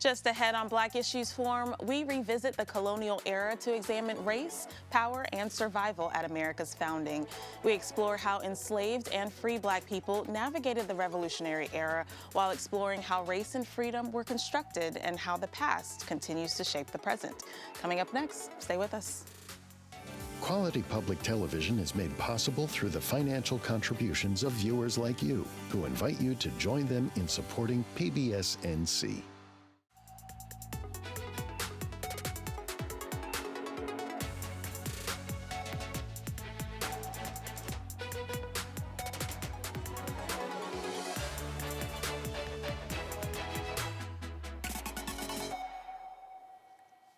Just ahead on Black Issues Forum, we revisit the colonial era to examine race, power, and survival at America's founding. We explore how enslaved and free Black people navigated the Revolutionary era while exploring how race and freedom were constructed and how the past continues to shape the present. Coming up next, stay with us. Quality public television is made possible through the financial contributions of viewers like you, who invite you to join them in supporting PBS NC.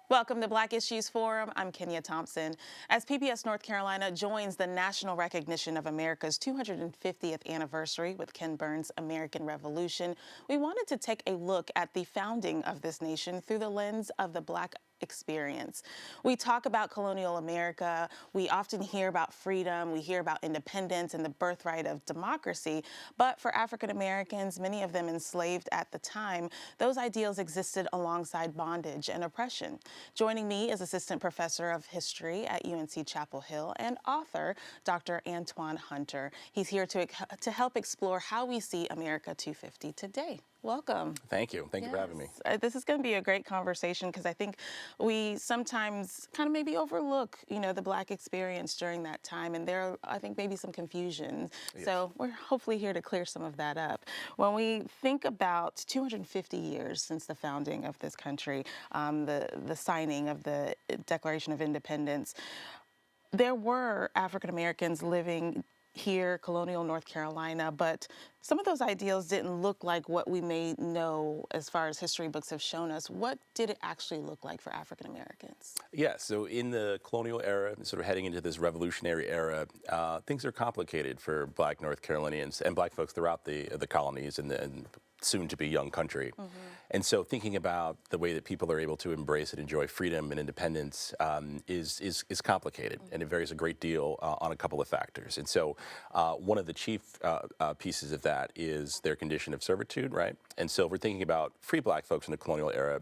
Welcome to Black Issues Forum. I'm Kenia Thompson. As PBS North Carolina joins the national recognition of America's 250th anniversary with Ken Burns' American Revolution, we wanted to take a look at the founding of this nation through the lens of the Black experience. We talk about colonial America. We often hear about freedom. We hear about independence and the birthright of democracy. But for African Americans, many of them enslaved at the time, those ideals existed alongside bondage and oppression. Joining me is Assistant Professor of History at UNC-Chapel Hill and author Dr. Antwain Hunter. He's here to help explore how we see America 250 today. Welcome. Thank you. Thank you for having me. This is going to be a great conversation because I think we sometimes kind of maybe overlook, the Black experience during that time, and there are, I think, maybe some confusion. Yes. So we're hopefully here to clear some of that up. When we think about 250 years since the founding of this country, the signing of the Declaration of Independence, there were African Americans living here, colonial North Carolina, but some of those ideals didn't look like what we may know as far as history books have shown us. What did it actually look like for African Americans? Yeah, so in the colonial era, sort of heading into this revolutionary era, things are complicated for Black North Carolinians and Black folks throughout the colonies and soon-to-be young country. Mm-hmm. And so thinking about the way that people are able to embrace and enjoy freedom and independence is complicated, mm-hmm. and it varies a great deal on a couple of factors. And so one of the chief pieces of that is their condition of servitude, right? And so if we're thinking about free Black folks in the colonial era,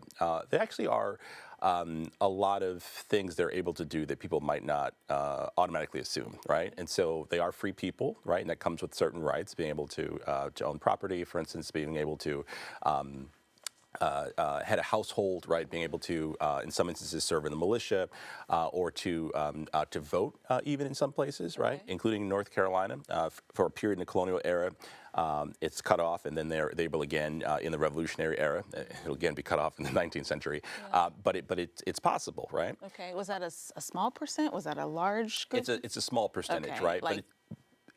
they actually are a lot of things they're able to do that people might not automatically assume, right? And so they are free people, right? And that comes with certain rights, being able to own property, for instance, being able to head a household, right? Being able to, in some instances, serve in the militia, or to vote, even in some places, right? Okay. Including North Carolina, for a period in the colonial era. It's cut off, and then they're able again in the Revolutionary era. It'll again be cut off in the 19th century, yeah. But it's possible, right? Okay. Was that a small percent? Was that a large group? It's a small percentage, okay. Right? Like,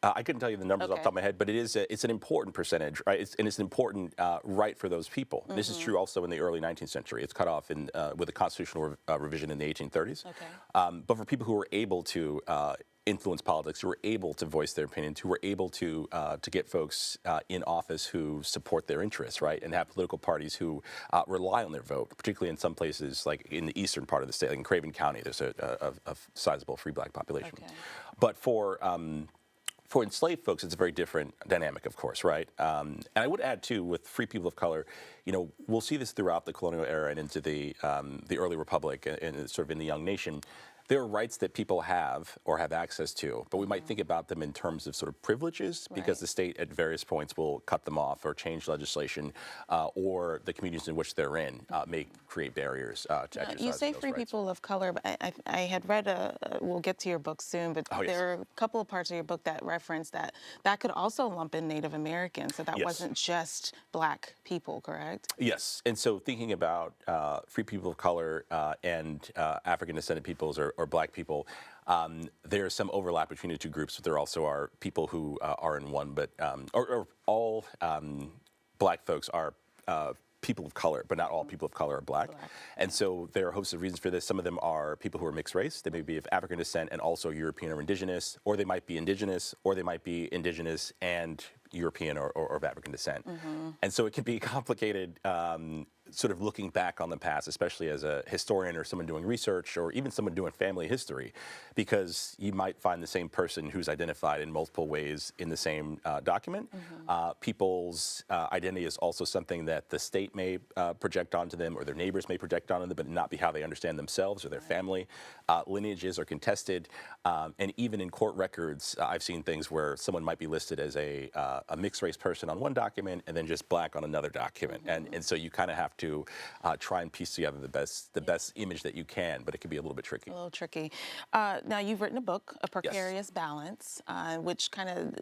I couldn't tell you the numbers off the top of my head, but it's an important percentage, right? It's an important right for those people. Mm-hmm. This is true also in the early 19th century. It's cut off with a constitutional revision in the 1830s. Okay. But for people who were able to influence politics, who were able to voice their opinions, who were able to get folks in office who support their interests, right, and have political parties who rely on their vote, particularly in some places like in the eastern part of the state, like in Craven County, there's a sizable free Black population. Okay. But for enslaved folks, it's a very different dynamic, of course, right? And I would add, too, with free people of color, we'll see this throughout the colonial era and into the early republic and sort of in the young nation. There are rights that people have or have access to, but we might think about them in terms of sort of privileges, because the state at various points will cut them off or change legislation, or the communities in which they're in may create barriers to exercise. You say free people of color, but I had read we'll get to your book soon, but there are a couple of parts of your book that reference that could also lump in Native Americans, so that wasn't just Black people, correct? Yes, and so thinking about free people of color and African descendant peoples or Black people, there's some overlap between the two groups, but there also are people who are in one, but or all Black folks are people of color, but not all people of color are Black. And so there are a host of reasons for this. Some of them are people who are mixed race. They may be of African descent and also European or indigenous, or they might be indigenous, or they might be indigenous and European or of African descent. Mm-hmm. And so it can be complicated sort of looking back on the past, especially as a historian or someone doing research or even someone doing family history, because you might find the same person who's identified in multiple ways in the same document. People's identity is also something that the state may project onto them, or their neighbors may project onto them, but not be how they understand themselves or their family. Lineages are contested, and even in court records, I've seen things where someone might be listed as a mixed race person on one document and then just black on another document, and so you kind of have to try and piece together the best image that you can, but it can be a little bit tricky. A little tricky. Now, you've written a book, A Precarious Balance, which kind of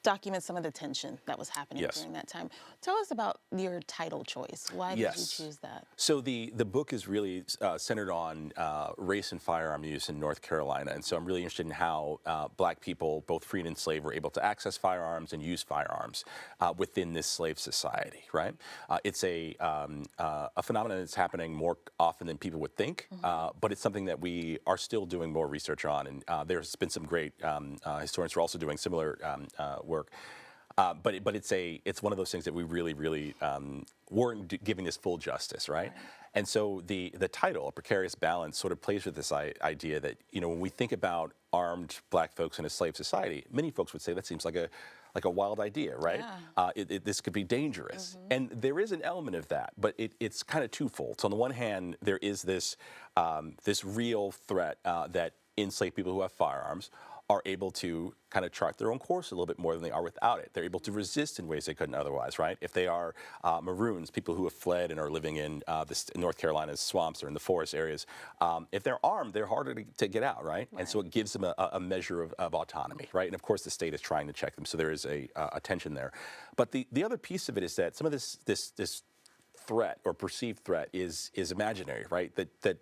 documents some of the tension that was happening during that time. Tell us about your title choice. Why did you choose that? So the book is really centered on race and firearm use in North Carolina, and so I'm really interested in how black people, both free and enslaved, were able to access firearms and use firearms within this slave society, right? It's a phenomenon that's happening more often than people would think, but it's something that we are still doing more research on, and there's been some great historians who are also doing similar work. But it's one of those things that we really weren't giving this full justice, right? And so the title, A Precarious Balance, sort of plays with this idea that, you know, when we think about armed black folks in a slave society, many folks would say that seems like a wild idea, right? This could be dangerous. And there is an element of that, but it's kind of twofold. So on the one hand, there is this real threat that enslaved people who have firearms are able to kind of chart their own course a little bit more than they are without it. They're able to resist in ways they couldn't otherwise, right? If they are maroons, people who have fled and are living in North Carolina's swamps or in the forest areas, if they're armed, they're harder to get out, right? And so it gives them a measure of autonomy, right? And of course, the state is trying to check them, so there is a tension there. But the other piece of it is that some of this threat or perceived threat is imaginary, right? That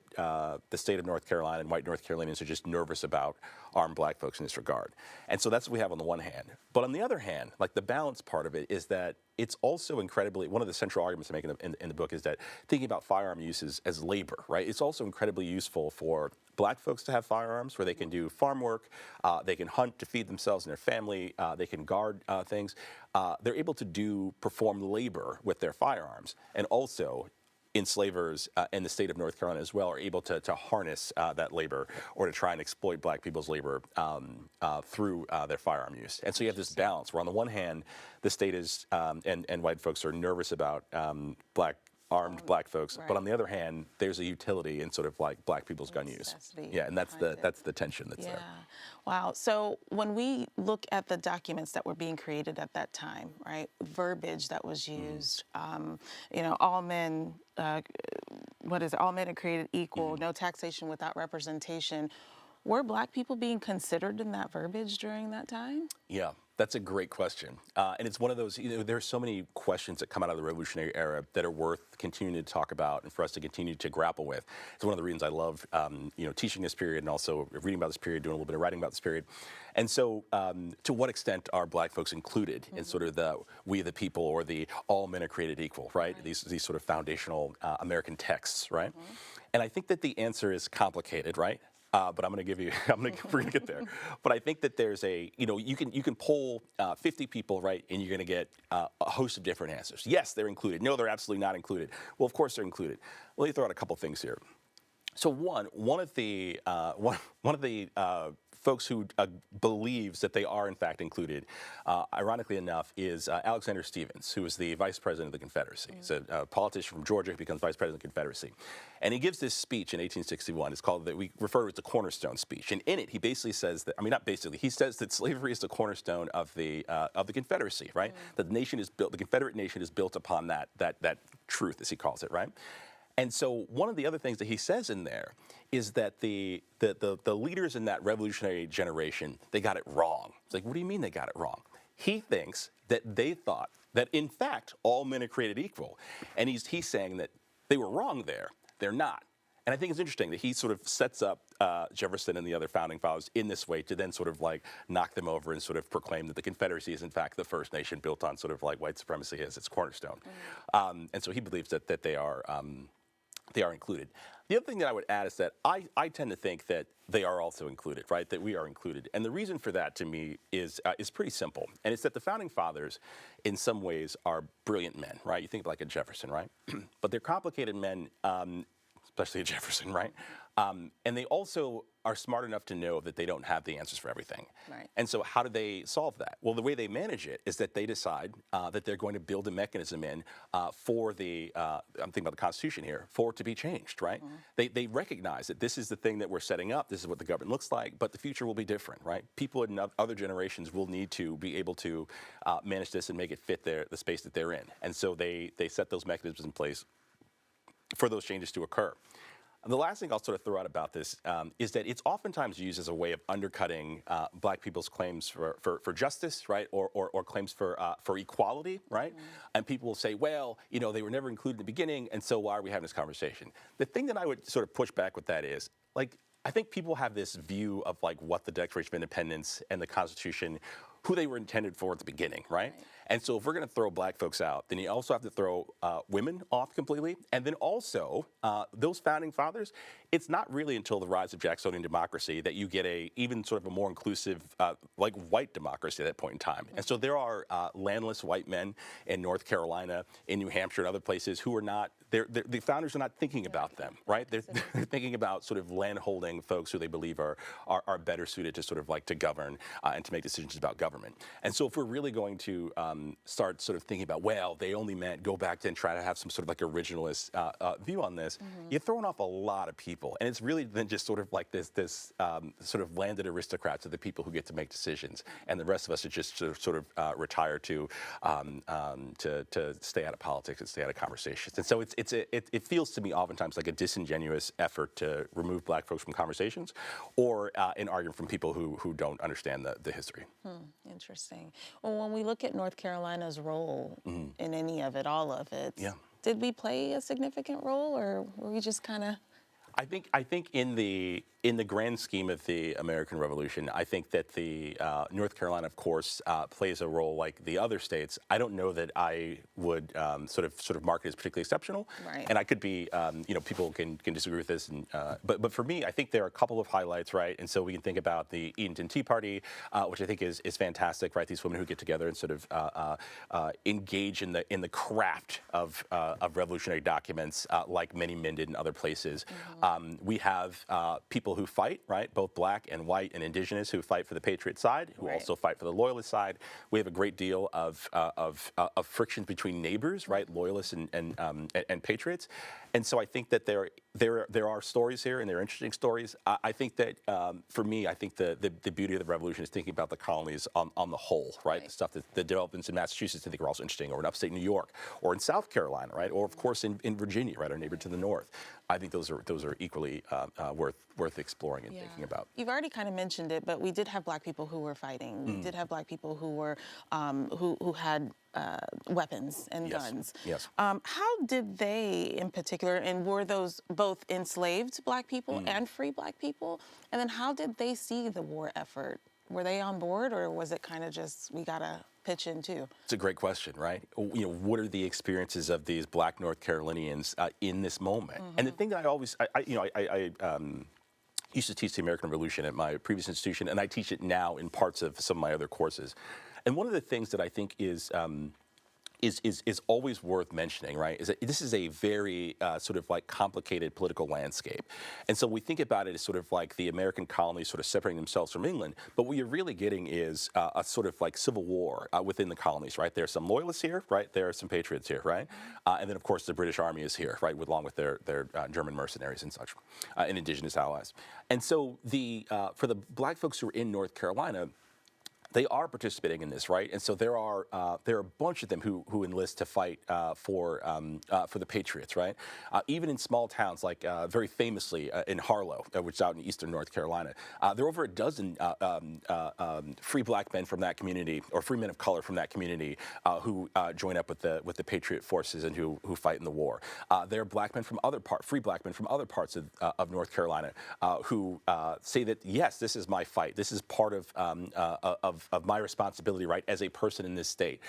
the state of North Carolina and white North Carolinians are just nervous about armed black folks in this regard. And so that's what we have on the one hand. But on the other hand, like the balance part of it is that it's also incredibly, one of the central arguments I make in the book is that thinking about firearm uses as labor, right? It's also incredibly useful for black folks to have firearms where they can do farm work, they can hunt to feed themselves and their family, they can guard things. They're able to perform labor with their firearms. And also, enslavers in the state of North Carolina as well are able to harness that labor or to try and exploit black people's labor through their firearm use. And so you have this balance where on the one hand, the state is, and white folks are nervous about armed black folks, but on the other hand, there's a utility in sort of like black people's gun use. Yeah, and that's the tension that's there. Wow. So when we look at the documents that were being created at that time, right, verbiage that was used, you know, all men, all men are created equal, no taxation without representation. Were black people being considered in that verbiage during that time? Yeah, that's a great question. And it's one of those, you know, there are so many questions that come out of the Revolutionary era that are worth continuing to talk about and for us to continue to grapple with. It's one of the reasons I love, you know, teaching this period and also reading about this period, doing a little bit of writing about this period. And so to what extent are black folks included in sort of the we the people or the all men are created equal, right? These sort of foundational American texts, right? And I think that the answer is complicated, right? But we're gonna get there. But I think that there's you can poll 50 people, right, and you're gonna get a host of different answers. Yes, they're included. No, they're absolutely not included. Well, of course they're included. Let me throw out a couple things here. So one of the folks who believes that they are in fact included, ironically enough, is Alexander Stephens, who is the vice president of the Confederacy. He's a politician from Georgia who becomes vice president of the Confederacy. And he gives this speech in 1861. It's called, we refer to it as the Cornerstone Speech. And in it, he basically says that, not basically, he says that slavery is the cornerstone of the Confederacy, right? That the nation is built, the Confederate nation is built upon that truth, as he calls it, right? And so one of the other things that he says in there is that the leaders in that revolutionary generation, they got it wrong. It's like, what do you mean they got it wrong? He thinks that they thought that, in fact, all men are created equal. And he's saying that they were wrong there. They're not. And I think it's interesting that he sort of sets up Jefferson and the other founding fathers in this way to then sort of like knock them over and sort of proclaim that the Confederacy is in fact the first nation built on sort of like white supremacy as its cornerstone. And so he believes that they are they are included. The other thing that I would add is that I tend to think that they are also included, right? That we are included. And the reason for that to me is pretty simple. And it's that the founding fathers, in some ways, are brilliant men, right? You think like a Jefferson, right? But they're complicated men, especially a Jefferson, right? And they also are smart enough to know that they don't have the answers for everything. Right. And so how do they solve that? Well, the way they manage it is that they decide that they're going to build a mechanism in for the, I'm thinking about the Constitution here, for it to be changed, right? They recognize that this is the thing that we're setting up, this is what the government looks like, but the future will be different, right? People in other generations will need to be able to manage this and make it fit the space that they're in. And so they set those mechanisms in place for those changes to occur. The last thing I'll sort of throw out about this is that it's oftentimes used as a way of undercutting Black people's claims for justice, right, or claims for equality, right? And people will say, well, you know, they were never included in the beginning, and so why are we having this conversation? The thing that I would sort of push back with that is, like, I think people have this view of like what the Declaration of Independence and the Constitution, who they were intended for at the beginning, right? And so if we're going to throw Black folks out, then you also have to throw women off completely. And then also, those founding fathers, it's not really until the rise of Jacksonian democracy that you get even sort of a more inclusive, like white democracy at that point in time. And so there are landless white men in North Carolina, in New Hampshire, and other places who are not, the founders are not thinking about them, right? They're thinking about sort of land-holding folks who they believe are better suited to sort of like to govern and to make decisions about government. And so if we're really going to start sort of thinking about, well, they only meant go back and try to have some sort of like originalist view on this, you're throwing off a lot of people. And it's really then just sort of like this sort of landed aristocrats are the people who get to make decisions. And the rest of us are just sort of retired to stay out of politics and stay out of conversations. And so it feels to me oftentimes like a disingenuous effort to remove Black folks from conversations or an argument from people who don't understand the history. Interesting. Well, when we look at North Carolina's role in any of it, all of it, did we play a significant role, or were we just kind of? I think in the grand scheme of the American Revolution, I think that the North Carolina, of course, plays a role like the other states. I don't know that I would sort of mark it as particularly exceptional. Right. And I could be, people can disagree with this. And, but for me, I think there are a couple of highlights, right? And so we can think about the Edenton Tea Party, which I think is fantastic, right? These women who get together and sort of engage in the craft of revolutionary documents, like many men did in other places. We have people who fight, right, both Black and white and indigenous, who fight for the patriot side, who also fight for the loyalist side. We have a great deal of frictions between neighbors, right, loyalists and patriots. And so I think that there are stories here, and they're interesting stories. I think that for me, I think the beauty of the revolution is thinking about the colonies on the whole, right? The stuff that the developments in Massachusetts I think are also interesting, or in upstate New York, or in South Carolina, right, or of course in Virginia, right, our neighbor to the north. I think those are equally worth exploring and thinking about. You've already kind of mentioned it, but we did have Black people who were fighting. We did have Black people who were who had weapons and guns. Yes. How did they, in particular, and were those both enslaved Black people and free Black people? And then how did they see the war effort? Were they on board, or was it kind of just we gotta pitch in too? It's a great question, right? You know, what are the experiences of these Black North Carolinians in this moment? And the thing that I used to teach the American Revolution at my previous institution, and I teach it now in parts of some of my other courses. And one of the things that I think is always worth mentioning, right, is that this is a very sort of like complicated political landscape. And so we think about it as sort of like the American colonies sort of separating themselves from England, but what you're really getting is a sort of like civil war within the colonies, right? There are some loyalists here, right? There are some patriots here, right? And then of course the British Army is here, right, along with their German mercenaries and such, and indigenous allies. And so for the Black folks who are in North Carolina, they are participating in this, right? And so there are a bunch of them who enlist to fight for the Patriots, right? Even in small towns, like very famously in Harlow, which is out in eastern North Carolina, there are over a dozen free Black men from that community, or free men of color from that community, who join up with the Patriot forces and who fight in the war. There are free Black men from other parts of North Carolina who say that yes, this is my fight. This is part of of my responsibility, right, as a person in this state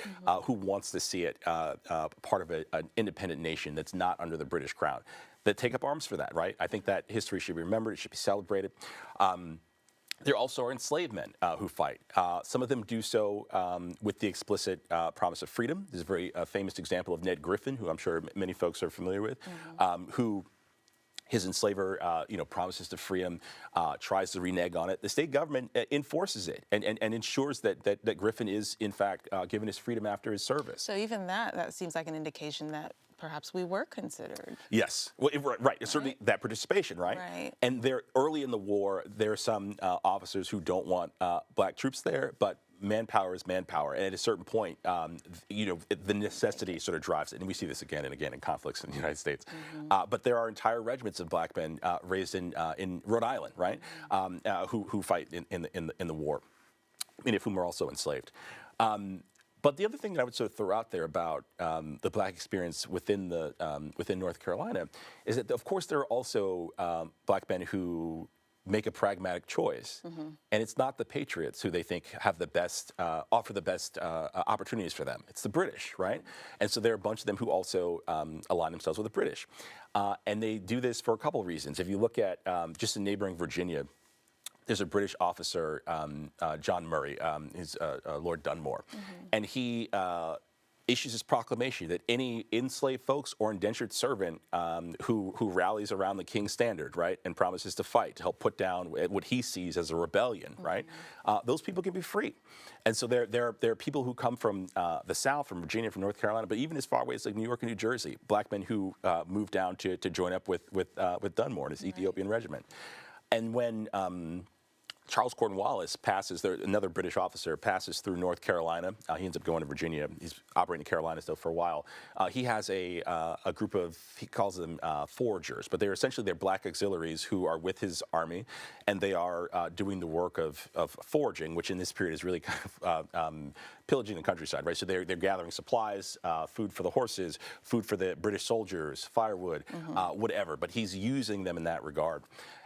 who wants to see it part of an independent nation that's not under the British crown, that take up arms for that, right? I think that history should be remembered. It should be celebrated. There also are enslaved men who fight. Some of them do so with the explicit promise of freedom. There's a very famous example of Ned Griffin, who I'm sure many folks are familiar with, who his enslaver, promises to free him, tries to renege on it. The state government enforces it and ensures that Griffin is, in fact, given his freedom after his service. So even that seems like an indication that perhaps we were considered. Yes, well, right. Certainly that participation, right? Right. And there, early in the war, there are some officers who don't want black troops there, but manpower is manpower, and at a certain point, the necessity sort of drives it, and we see this again and again in conflicts in the United States. But there are entire regiments of black men raised in Rhode Island, right, who fight in the war, many of whom are also enslaved. But the other thing that I would sort of throw out there about the black experience within North Carolina is that, of course, there are also black men who make a pragmatic choice, and it's not the patriots who they think have the best offer the best opportunities for them. It's the British, right? And so there are a bunch of them who also align themselves with the British, and they do this for a couple of reasons. If you look at just in neighboring Virginia, there's a British officer, John Murray, he's Lord Dunmore, and he issues this proclamation that any enslaved folks or indentured servant who rallies around the king's standard, right, and promises to fight to help put down what he sees as a rebellion, right, those people can be free. And so there are people who come from the South, from Virginia, from North Carolina, but even as far away as like New York and New Jersey, black men who moved down to join up with Dunmore and his Ethiopian regiment. And when Charles Cornwallis passes, another British officer passes through North Carolina. He ends up going to Virginia. He's operating in Carolina still for a while. He has a group of, he calls them foragers, but they're essentially black auxiliaries who are with his army, and they are doing the work of foraging, which in this period is really kind of pillaging the countryside, right? So they're gathering supplies, food for the horses, food for the British soldiers, firewood, whatever. But he's using them in that regard.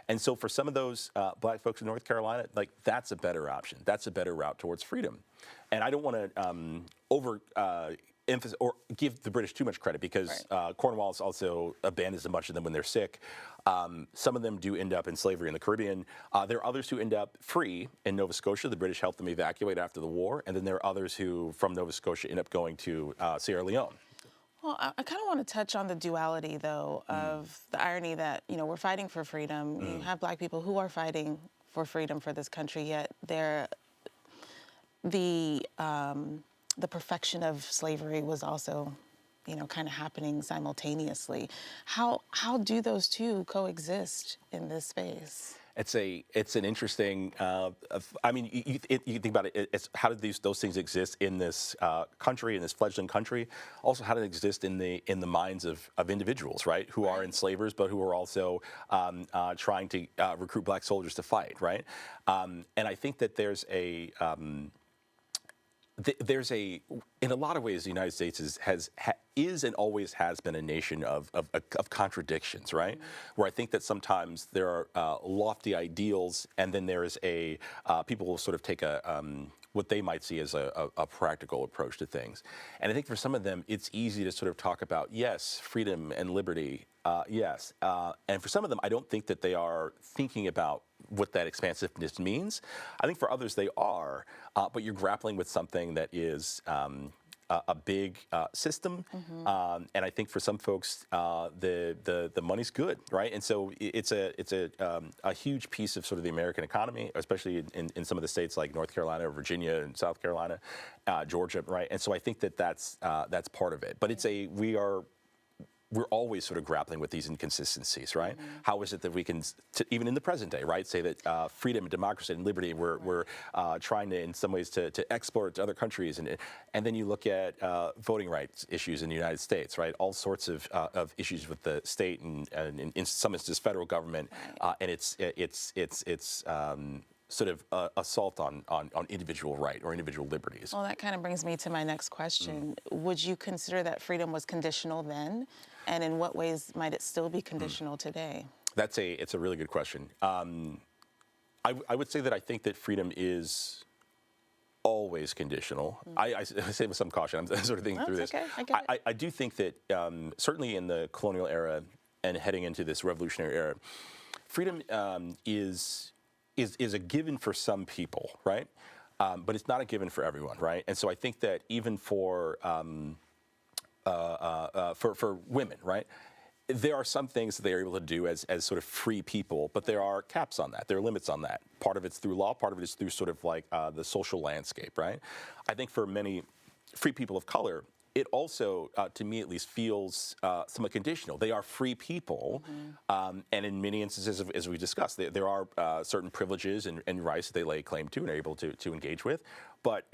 And so for some of those black folks in North Carolina, like that's a better option. That's a better route towards freedom. And I don't want to emphasize or give the British too much credit because Cornwallis also abandons a bunch of them when they're sick. Some of them do end up in slavery in the Caribbean. There are others who end up free in Nova Scotia. The British helped them evacuate after the war. And then there are others who, from Nova Scotia, end up going to Sierra Leone. Well, I kind of want to touch on the duality, though, of the irony that, we're fighting for freedom. You have black people who are fighting for freedom for this country, yet the perfection of slavery was also, kind of happening simultaneously. How do those two coexist in this space? It's an interesting. I mean, you think about it. It's how did those things exist in this country, in this fledgling country? Also, how did it exist in the minds of individuals, right, who are enslavers, but who are also trying to recruit black soldiers to fight, right? And I think that there's a in a lot of ways, the United States is and always has been a nation of contradictions, right? Where I think that sometimes there are lofty ideals, and then there is people will sort of take what they might see as a practical approach to things. And I think for some of them, it's easy to sort of talk about, yes, freedom and liberty, yes. And for some of them, I don't think that they are thinking about what that expansiveness means. I think for others they are, but you're grappling with something that is a big system, and I think for some folks the money's good, right? And so it's a huge piece of sort of the American economy, especially in some of the states like North Carolina, or Virginia, and South Carolina, Georgia, right? And so I think that's part of it. But we're always sort of grappling with these inconsistencies, right? How is it that we can, even in the present day, right, say that freedom and democracy and liberty, we're trying to, in some ways, to export to other countries, and then you look at voting rights issues in the United States, right? All sorts of issues with the state and in some instances federal government, and it's sort of assault on individual right or individual liberties. Well, that kind of brings me to my next question. Would you consider that freedom was conditional then? And in what ways might it still be conditional today? It's a really good question. I would say that I think that freedom is always conditional. I say with some caution. I'm sort of thinking through this. Okay. I get it. I do think that certainly in the colonial era and heading into this revolutionary era, freedom is a given for some people, right? But it's not a given for everyone, right? And so I think that even for women, right? There are some things that they are able to do as sort of free people, but there are caps on that. There are limits on that. Part of it's through law, part of it is through sort of like the social landscape, right? I think for many free people of color, it also, to me at least, feels somewhat conditional. They are free people, and in many instances, as we discussed, there are certain privileges and rights that they lay claim to and are able to engage with. But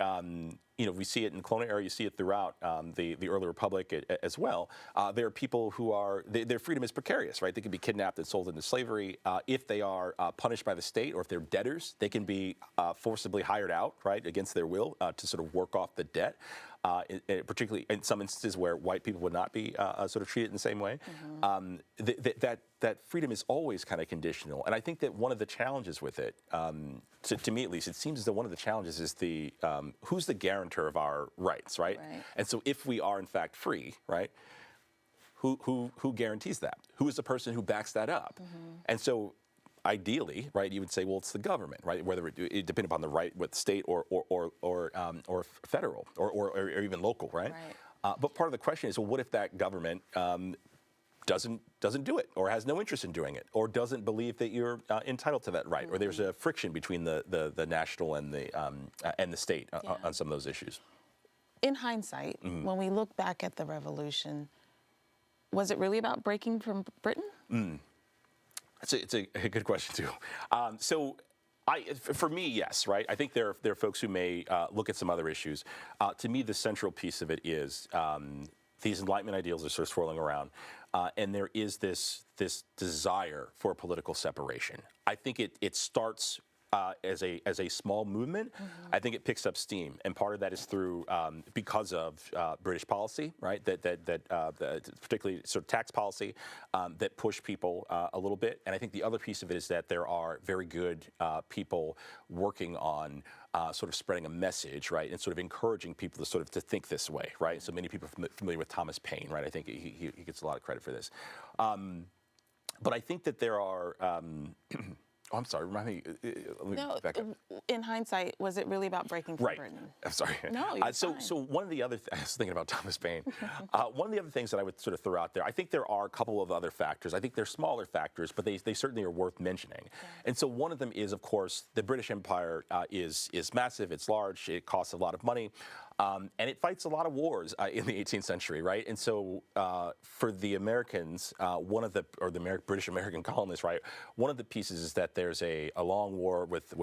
we see it in the colonial era. You see it throughout the early republic as well. There are people who their freedom is precarious, right? They can be kidnapped and sold into slavery. If they are punished by the state, or if they're debtors, they can be forcibly hired out, right, against their will to sort of work off the debt. Particularly in some instances where white people would not be sort of treated in the same way. That freedom is always kind of conditional. And I think that one of the challenges with it, to me at least, it seems as though one of the challenges is who's the guarantor of our rights, right? And so if we are in fact free, right, who guarantees that? Who is the person who backs that up? And so ideally, right, you would say, well, it's the government, right? Whether it depending upon the right, with state or federal or even local, right? But part of the question is, well, what if that government doesn't do it, or has no interest in doing it, or doesn't believe that you're entitled to that right, or there's a friction between the national and the state on some of those issues? In hindsight, when we look back at the revolution, was it really about breaking from Britain? It's a good question too. For me, yes, right. I think there are folks who may look at some other issues. To me, the central piece of it is these Enlightenment ideals are sort of swirling around, and there is this desire for political separation. I think it starts as a small movement. I think it picks up steam, and part of that is through because of British policy, right? That particularly sort of tax policy that push people a little bit. And I think the other piece of it is that there are very good people working on sort of spreading a message, right, and sort of encouraging people to think this way, right? So many people are familiar with Thomas Paine, right? I think he gets a lot of credit for this. But I think that there are. Oh, I'm sorry. Remind me. Let me back up. In hindsight, was it really about breaking from Britain? I'm sorry. No, you're fine. So one of the other I was thinking about Thomas Paine. One of the other things that I would sort of throw out there, I think there are a couple of other factors. I think they're smaller factors, but they certainly are worth mentioning. And so one of them is, of course, the British Empire is massive. It's large. It costs a lot of money. And it fights a lot of wars in the 18th century, right? And so for the Americans, British American colonists, right, one of the pieces is that there's a long war with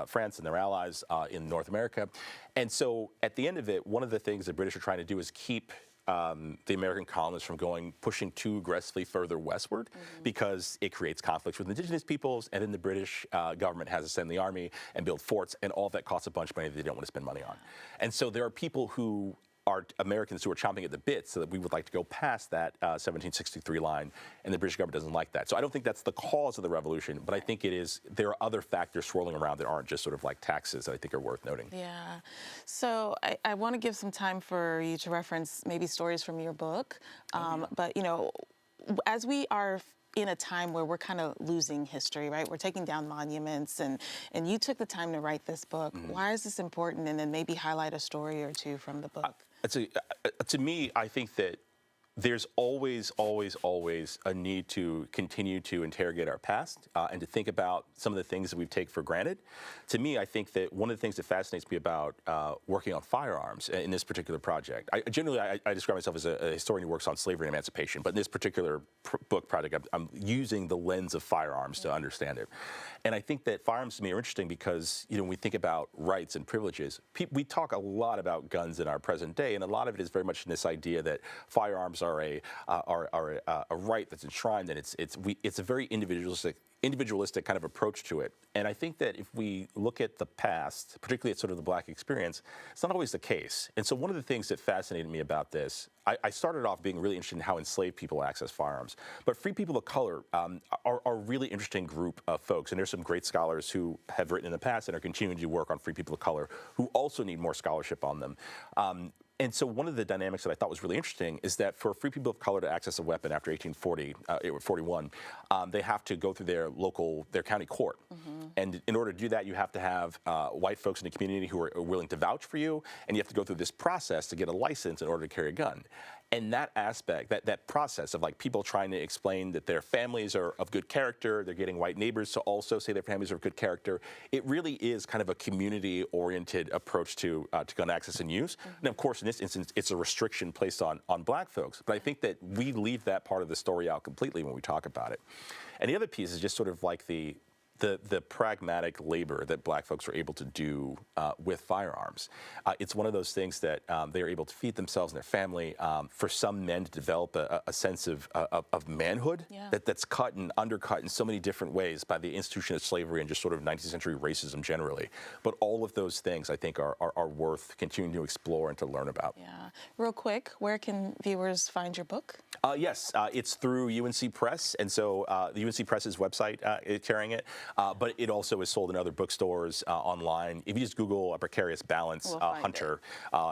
France and their allies in North America. And so at the end of it, one of the things the British are trying to do is keep the American colonists from pushing too aggressively further westward, because it creates conflicts with indigenous peoples, and then the British government has to send the army and build forts, and all that costs a bunch of money that they don't want to spend money on. And so there are people who are Americans who are chomping at the bit, so that we would like to go past that 1763 line, and the British government doesn't like that. So I don't think that's the cause of the revolution, but I think there are other factors swirling around that aren't just sort of like taxes that I think are worth noting. Yeah. So I want to give some time for you to reference maybe stories from your book, but as we are in a time where we're kind of losing history, right? We're taking down monuments, and you took the time to write this book. Why is this important? And then maybe highlight a story or two from the book. To me, I think that there's always a need to continue to interrogate our past and to think about some of the things that we take for granted. To me, I think that one of the things that fascinates me about working on firearms in this particular project, I describe myself as a historian who works on slavery and emancipation, but in this particular book project, I'm using the lens of firearms to understand it. And I think that firearms to me are interesting because, when we think about rights and privileges, we talk a lot about guns in our present day, and a lot of it is very much in this idea that firearms are a right that's enshrined, and it's a very individualistic kind of approach to it. And I think that if we look at the past, particularly at sort of the Black experience, it's not always the case. And so one of the things that fascinated me about this, I started off being really interested in how enslaved people access firearms. But free people of color are a really interesting group of folks. And there's some great scholars who have written in the past and are continuing to do work on free people of color who also need more scholarship on them. And so one of the dynamics that I thought was really interesting is that for free people of color to access a weapon after 1841, they have to go through their county court. And in order to do that, you have to have white folks in the community who are willing to vouch for you, and you have to go through this process to get a license in order to carry a gun. And that aspect, that process of like people trying to explain that their families are of good character, they're getting white neighbors to also say their families are of good character, it really is kind of a community-oriented approach to gun access and use. And of course, in this instance, it's a restriction placed on Black folks. But I think that we leave that part of the story out completely when we talk about it. And the other piece is just sort of like the pragmatic labor that Black folks are able to do with firearms. It's one of those things that they're able to feed themselves and their family. For some men to develop a sense of manhood that's cut and undercut in so many different ways by the institution of slavery and just sort of 19th century racism generally. But all of those things I think are worth continuing to explore and to learn about. Yeah. Real quick, where can viewers find your book? Yes, it's through UNC Press, and so the UNC Press's website is carrying it. But it also is sold in other bookstores online. If you just Google Precarious Balance Hunter,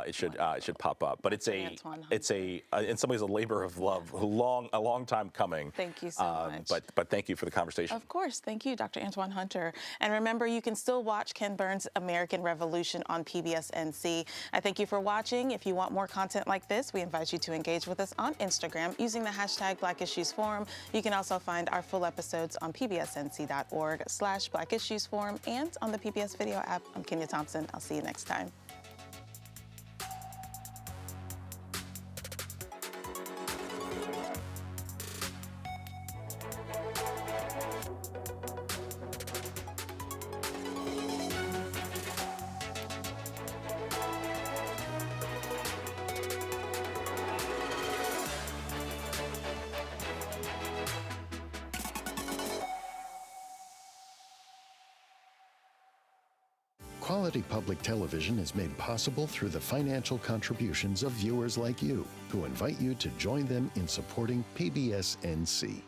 it should pop up. But and in some ways a labor of love, a long time coming. Thank you so much. But thank you for the conversation. Of course, thank you, Dr. Antwain Hunter. And remember, you can still watch Ken Burns' American Revolution on PBS NC. I thank you for watching. If you want more content like this, we invite you to engage with us on Instagram using the hashtag Black Issues Forum. You can also find our full episodes on pbsnc.org/Black Issues Forum and on the PBS Video app. I'm Kenia Thompson. I'll see you next time. Quality public television is made possible through the financial contributions of viewers like you, who invite you to join them in supporting PBS NC.